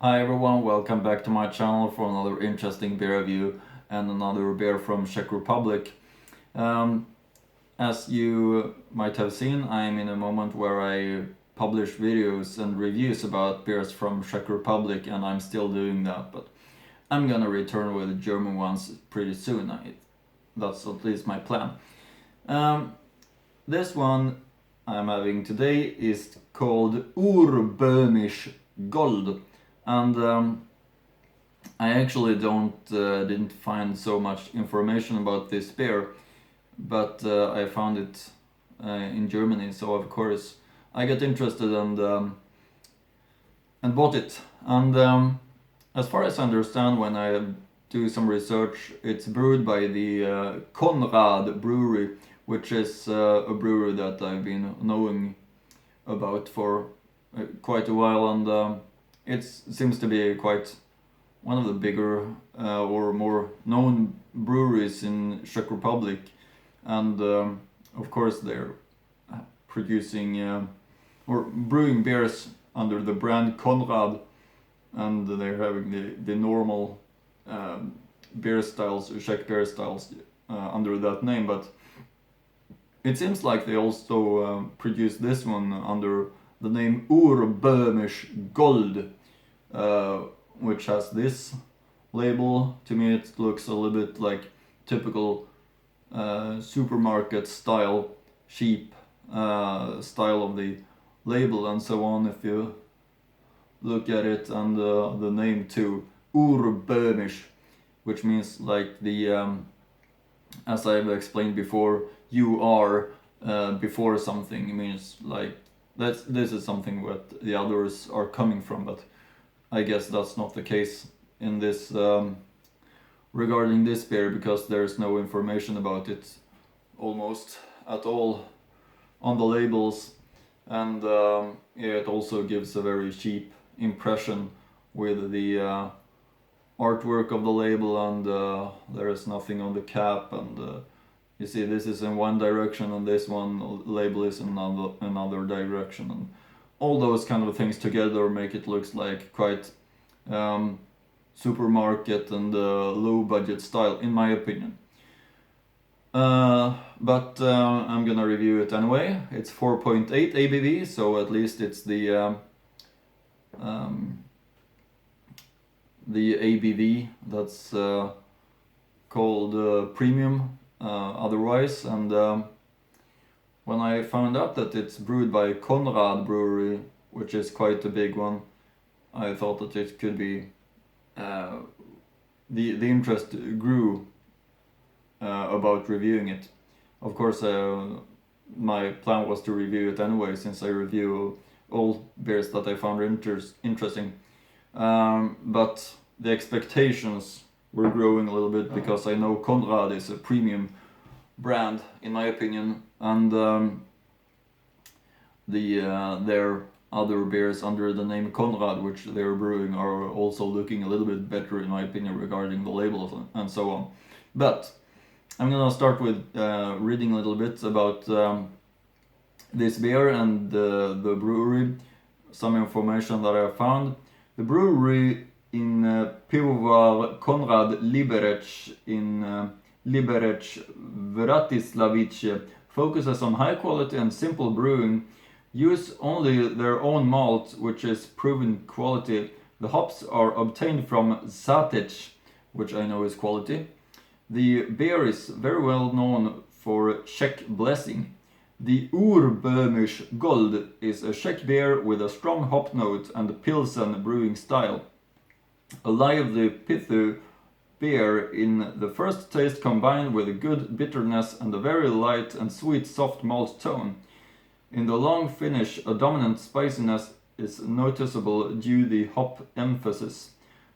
Hi everyone, welcome back to my channel for another interesting beer review and another beer from Czech Republic. As you might have seen, I'm in a moment where I publish videos and reviews about beers from Czech Republic, and I'm still doing that, but I'm gonna return with German ones pretty soon. That's at least my plan. This one I'm having today is called Urböhmisch Gold, and I actually didn't find so much information about this beer, but I found it in Germany, so of course I got interested and bought it. And as far as I understand, when I do some research, it's brewed by the Konrad Brewery, which is a brewery that I've been knowing about for quite a while, and it seems to be quite one of the bigger or more known breweries in Czech Republic, and of course they're producing or brewing beers under the brand Konrad, and they're having the normal beer styles, Czech beer styles under that name, but it seems like they also produced this one under the name Urböhmisch Gold, which has this label. To me it looks a little bit like typical supermarket style, cheap style of the label and so on, if you look at it, and the name too, Urböhmisch, which means like the as I've explained before, you are before something. It means like this is something that the others are coming from, but I guess that's not the case in this regarding this beer, because there's no information about it almost at all on the labels, and yeah, it also gives a very cheap impression with the artwork of the label, and there is nothing on the cap, and you see this is in one direction and this one label is in another direction, and all those kind of things together make it looks like quite supermarket and low budget style, in my opinion. But I'm gonna review it anyway. It's 4.8 ABV, so at least it's the ABV that's called premium otherwise, and when I found out that it's brewed by Konrad Brewery, which is quite a big one, I thought that it could be the interest grew about reviewing it. Of course, my plan was to review it anyway, since I review all beers that I found interesting. But the expectations were growing a little bit, because I know Konrad is a premium brand, in my opinion, and their other beers under the name Konrad, which they're brewing, are also looking a little bit better, in my opinion, regarding the labels and so on. But I'm gonna start with reading a little bit about this beer and the brewery, some information that I found. The brewery in Pivovar Konrad Liberec in Liberec, Vratislavice focuses on high quality and simple brewing. Use only their own malt, which is proven quality. The hops are obtained from Zatec, which I know is quality. The beer is very well known for Czech blessing. The Urböhmisch Gold is a Czech beer with a strong hop note and Pilsen brewing style. A lively, pithy beer in the first taste, combined with a good bitterness and a very light and sweet soft malt tone. In the long finish, a dominant spiciness is noticeable due the hop emphasis.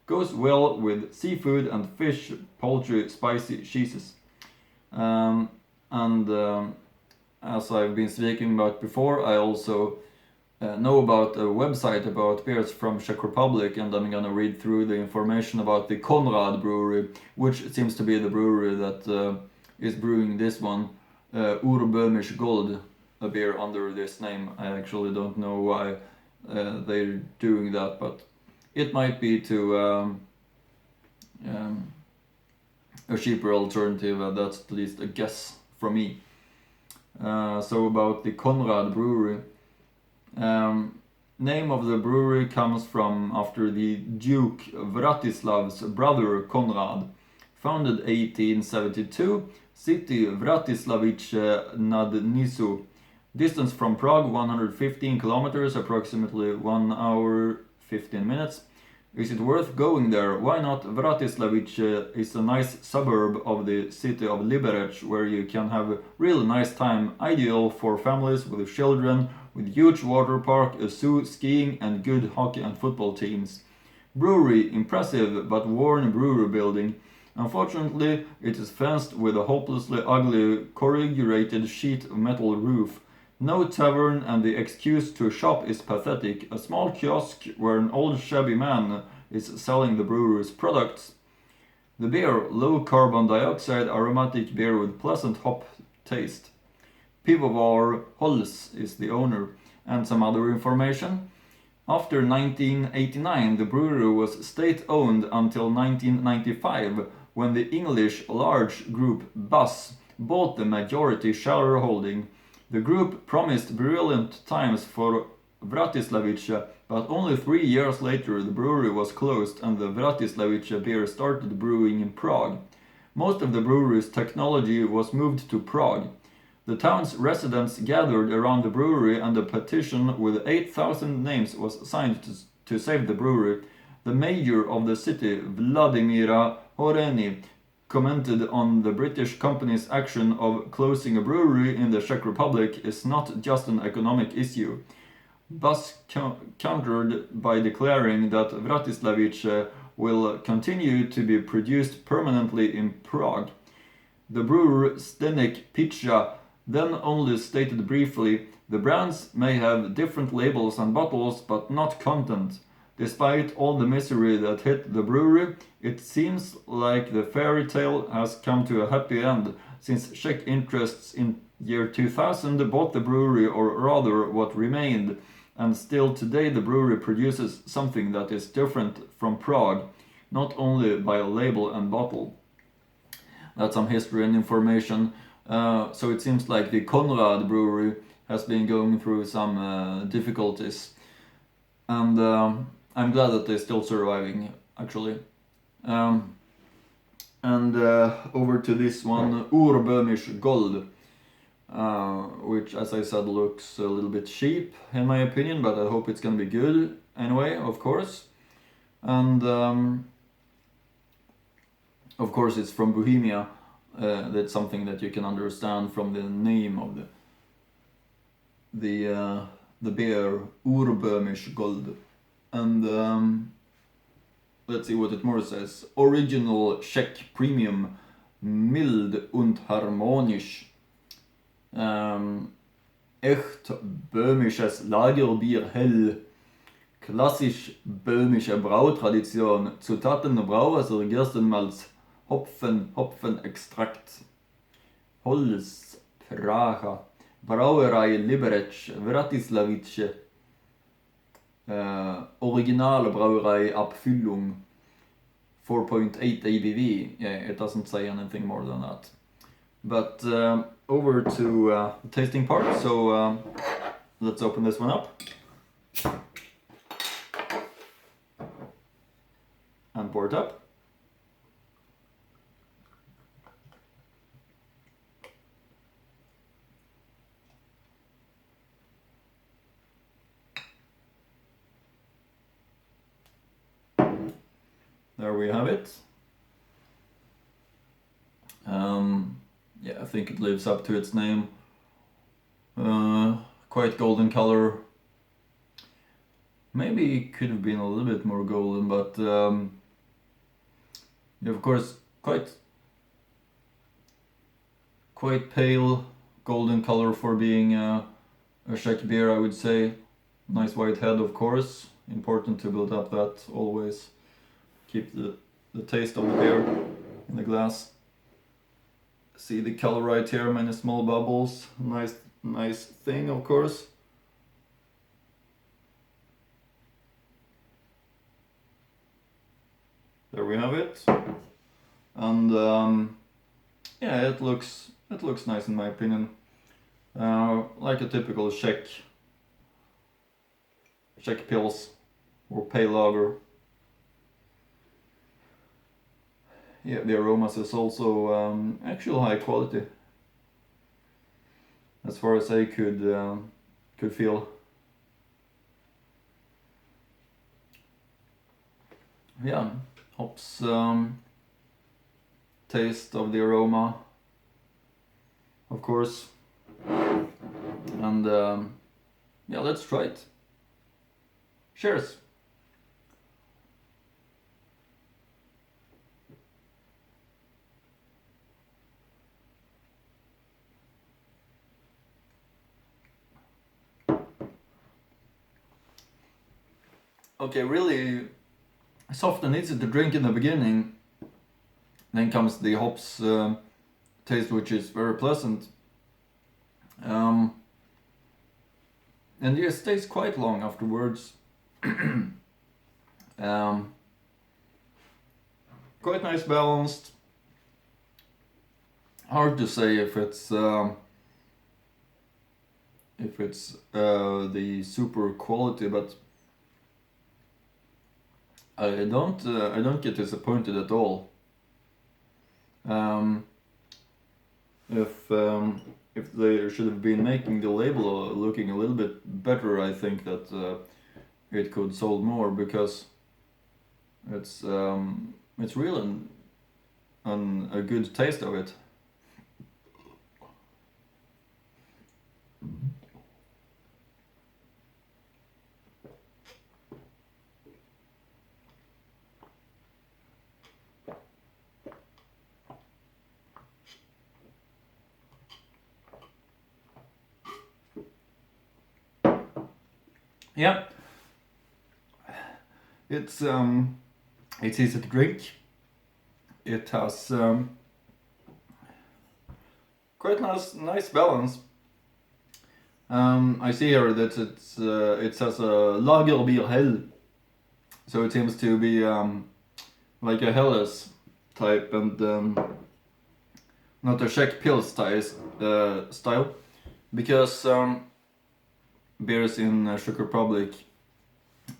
Goes well with seafood and fish, poultry, spicy cheeses. As I've been speaking about before, I also know about a website about beers from Czech Republic, and I'm gonna read through the information about the Konrad Brewery, which seems to be the brewery that is brewing this one, Urböhmisch Gold, a beer under this name. I actually don't know why they're doing that, but it might be to a cheaper alternative. That's at least a guess from me. So about the Konrad brewery. Name of the brewery comes from after the Duke Vratislav's brother Konrad. Founded 1872, city Vratislavice nad Nisu. Distance from Prague 115 kilometers, approximately 1 hour 15 minutes. Is it worth going there? Why not? Vratislavice is a nice suburb of the city of Liberec, where you can have a really nice time, ideal for families with children, with huge water park, a zoo, skiing and good hockey and football teams. Brewery, impressive but worn brewery building. Unfortunately, it is fenced with a hopelessly ugly corrugated sheet metal roof. No tavern, and the excuse to shop is pathetic. A small kiosk where an old shabby man is selling the brewery's products. The beer, low carbon dioxide aromatic beer with pleasant hop taste. Pivovar Holz is the owner. And some other information. After 1989, the brewery was state-owned until 1995, when the English large group BUS bought the majority shareholding. The group promised brilliant times for Vratislavice, but only 3 years later the brewery was closed and the Vratislavice beer started brewing in Prague. Most of the brewery's technology was moved to Prague. The town's residents gathered around the brewery and a petition with 8,000 names was signed to save the brewery. The mayor of the city, Vladimira Horeni, commented on the British company's action of closing a brewery in the Czech Republic is not just an economic issue. Bus countered by declaring that Vratislavice will continue to be produced permanently in Prague. The brewer Zdeněk Picha then only stated briefly, the brands may have different labels and bottles, but not content. Despite all the misery that hit the brewery, it seems like the fairy tale has come to a happy end, since Czech interests in year 2000 bought the brewery, or rather what remained, and still today the brewery produces something that is different from Prague, not only by a label and bottle. That's some history and information. So it seems like the Konrad brewery has been going through some difficulties, and I'm glad that they're still surviving, actually. Over to this one, Urböhmisch Gold, which, as I said, looks a little bit cheap in my opinion, but I hope it's gonna be good anyway, of course. And of course it's from Bohemia. That's something that you can understand from the name of the beer, Urböhmisch Gold. And let's see what it more says. Original Czech premium, mild und harmonisch. Echt böhmisches Lagerbier hell. Klassisch böhmische Brautradition. Zutaten Brauwasser, Gerstenmalz, Hopfenextrakt. Holz, Praha. Brauerei Liberec, Vratislavice. Original Brauerei Abfüllung. 4.8 ABV. Yeah, it doesn't say anything more than that. But over to the tasting part. So let's open this one up. And pour it up. There we have it. Yeah, I think it lives up to its name. Quite golden color. Maybe it could have been a little bit more golden, but yeah, of course, quite pale golden color for being a Czech beer, I would say. Nice white head, of course. Important to build up that always. Keep the taste of the beer in the glass. See the color right here, many small bubbles. Nice thing, of course. there we have it. And yeah, it looks nice in my opinion. Like a typical Czech Pils or pale lager. Yeah, the aromas is also actual high quality, as far as I could feel. Yeah, hops taste of the aroma, of course, and yeah, let's try it. Cheers. Okay, really soft and easy to drink in the beginning. Then comes the hops taste, which is very pleasant. And it stays quite long afterwards. Quite nice, balanced. Hard to say if it's the super quality, but I don't get disappointed at all. If they should have been making the label looking a little bit better, I think that it could sold more, because it's really a good taste of it. Yeah, it's easy to drink. It has quite nice balance. I see here that it says a Lagerbier Hell, so it seems to be like a Helles type, and not a Czech Pils style, because beers in Czech Republic,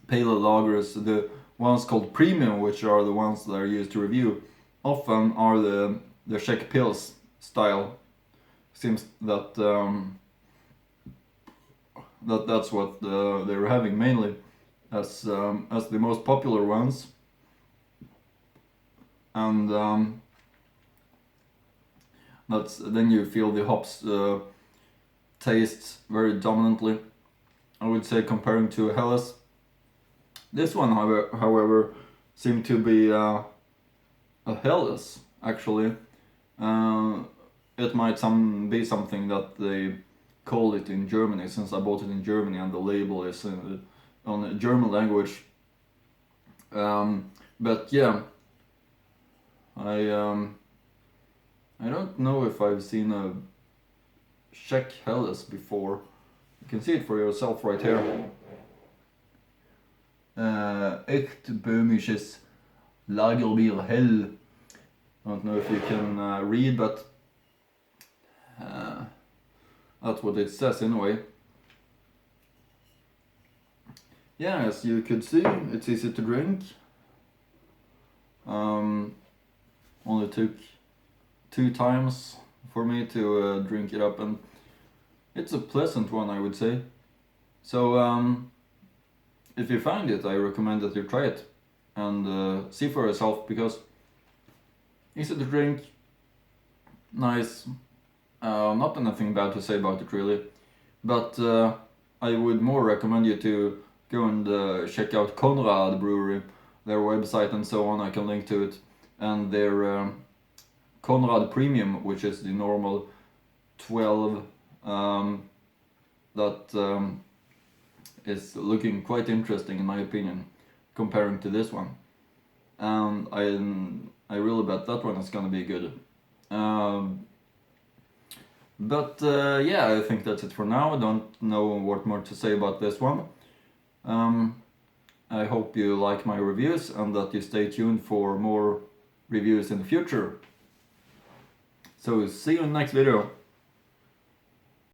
pale lagers, the ones called premium, which are the ones that are used to review, often are the Czech Pils style. Seems that that's what they're having mainly as the most popular ones, and that's then you feel the hops taste very dominantly, I would say, comparing to Helles. This one, however, seemed to be a Helles, actually. It might be something that they call it in Germany, since I bought it in Germany and the label is on the German language. But yeah, I don't know if I've seen a Czech Helles before. You can see it for yourself right here. Urböhmisches Lagerbier Hell. I don't know if you can read, but that's what it says anyway. Yeah, as you could see, it's easy to drink. Only took 2 times for me to drink it up, and it's a pleasant one, I would say. So if you find it, I recommend that you try it and see for yourself, because easy to drink, nice, not anything bad to say about it really, but I would more recommend you to go and check out Conrad Brewery, their website and so on. I can link to it, and their Conrad Premium, which is the normal 12, that is looking quite interesting in my opinion, comparing to this one, and I really bet that one is gonna be good. But yeah, I think that's it for now. I don't know what more to say about this one. I hope you like my reviews and that you stay tuned for more reviews in the future. So see you in the next video.